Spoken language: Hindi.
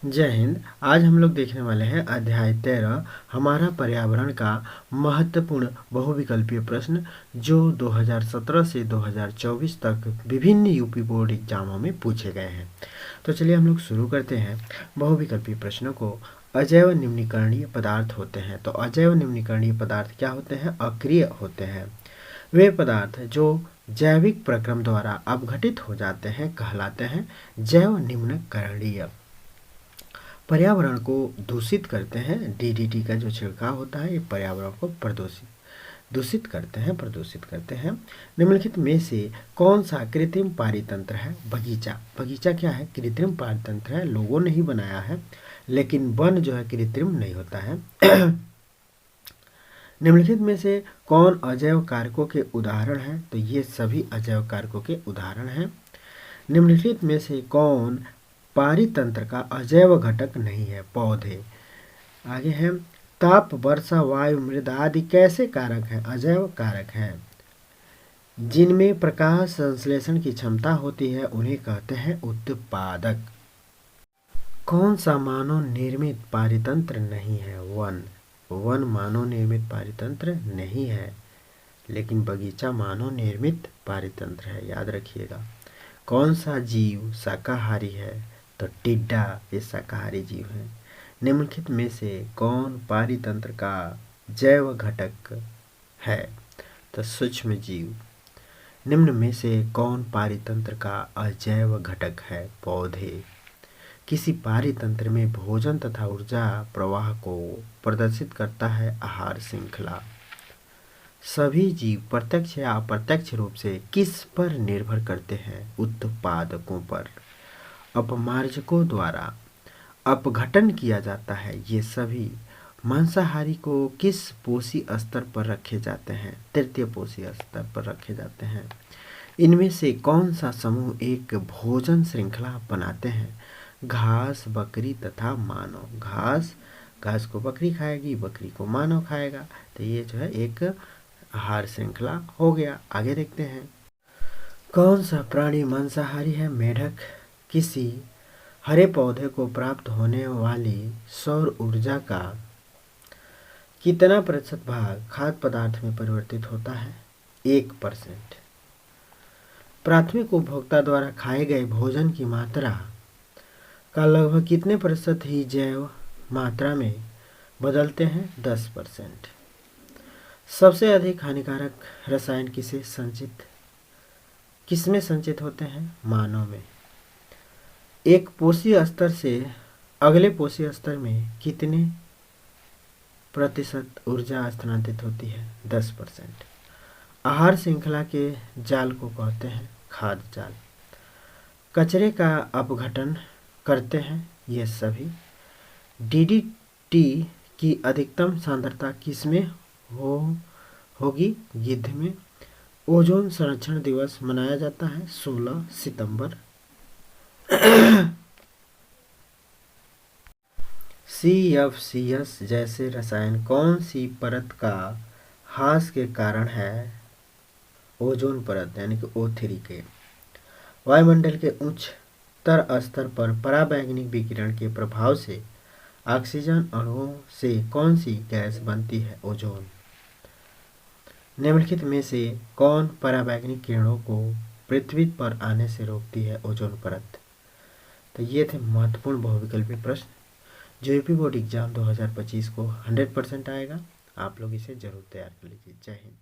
जय हिंद। आज हम लोग देखने वाले हैं अध्याय 13 हमारा पर्यावरण का महत्वपूर्ण बहुविकल्पीय प्रश्न जो 2017 से 2024 तक विभिन्न यूपी बोर्ड एग्जामों में पूछे गए हैं। तो चलिए हम लोग शुरू करते हैं बहुविकल्पीय प्रश्नों को। अजैव निम्नीकरणीय पदार्थ होते हैं। तो अजैव निम्नीकरणीय पदार्थ क्या होते हैं? अक्रिय होते हैं। वे पदार्थ जो जैविक प्रक्रम द्वारा अपघटित हो जाते हैं कहलाते हैं जैव निम्नीकरणीय। पर्यावरण को दूषित करते हैं। डीडीटी का जो छिड़काव होता है ये पर्यावरण को दूषित करते हैं। निम्नलिखित में से कौन सा कृत्रिम पारितंत्र है? बगीचा। बगीचा क्या है? कृत्रिम पारितंत्र है, लोगों ने ही बनाया है, लेकिन वन जो है कृत्रिम नहीं होता है। निम्नलिखित में से कौन अजैव कारकों के उदाहरण है? तो ये सभी अजैव कारकों के उदाहरण हैं। निम्नलिखित में से कौन पारितंत्र का अजैव घटक नहीं है? पौधे। आगे है ताप, वर्षा, वायु, मृदा आदि कैसे कारक हैं? अजैव कारक हैं। जिनमें प्रकाश संश्लेषण की क्षमता होती है उन्हें कहते हैं उत्पादक। कौन सा मानव निर्मित पारितंत्र नहीं है? वन। वन मानव निर्मित पारितंत्र नहीं है, लेकिन बगीचा मानव निर्मित पारितंत्र है, याद रखिएगा। कौन सा जीव शाकाहारी है? तो टिड्डा ये शाकाहारी जीव है। निम्नलिखित में से कौन पारितंत्र का जैव घटक है? तो सूक्ष्म जीव। निम्न में से कौन पारितंत्र का अजैव घटक है? पौधे। किसी पारितंत्र में भोजन तथा ऊर्जा प्रवाह को प्रदर्शित करता है आहार श्रृंखला। सभी जीव प्रत्यक्ष या अप्रत्यक्ष रूप से किस पर निर्भर करते हैं? उत्पादकों पर। अपमार्जकों द्वारा अपघटन किया जाता है। ये सभी मांसाहारी को किस पोषी स्तर पर रखे जाते हैं? तृतीय पोषी स्तर पर रखे जाते हैं। इनमें से कौन सा समूह एक भोजन श्रृंखला बनाते हैं? घास, बकरी तथा मानव। घास को बकरी खाएगी, बकरी को मानव खाएगा, तो ये जो है एक आहार श्रृंखला हो गया। आगे देखते हैं कौन सा प्राणी मांसाहारी है? मेढक। किसी हरे पौधे को प्राप्त होने वाली सौर ऊर्जा का कितना प्रतिशत भाग खाद्य पदार्थ में परिवर्तित होता है? 1%। प्राथमिक उपभोक्ता द्वारा खाए गए भोजन की मात्रा का लगभग कितने प्रतिशत ही जैव मात्रा में बदलते हैं? 10%। सबसे अधिक हानिकारक रसायन किसमें संचित होते हैं? मानव में। एक पोषी स्तर से अगले पोषी स्तर में कितने प्रतिशत ऊर्जा स्थानांतरित होती है? 10%। आहार श्रृंखला के जाल को कहते हैं खाद्य जाल। कचरे का अपघटन करते हैं ये सभी। डीडीटी की अधिकतम सांद्रता किसमें होगी? गिद्ध में। ओजोन संरक्षण दिवस मनाया जाता है 16 सितंबर। CFCs जैसे रसायन कौन सी परत का ह्रास के कारण है? ओजोन परत यानी कि O3 के। वायुमंडल के उच्चतर स्तर पर पराबैंगनी विकिरण के प्रभाव से ऑक्सीजन अणुओं से कौन सी गैस बनती है? ओजोन। निम्नलिखित में से कौन पराबैंगनी किरणों को पृथ्वी पर आने से रोकती है? ओजोन परत। तो ये थे महत्वपूर्ण बहुविकल्पीय प्रश्न जो यूपी बोर्ड एग्जाम 2025 को 100% आएगा। आप लोग इसे जरूर तैयार कर लीजिए। जय हिंद।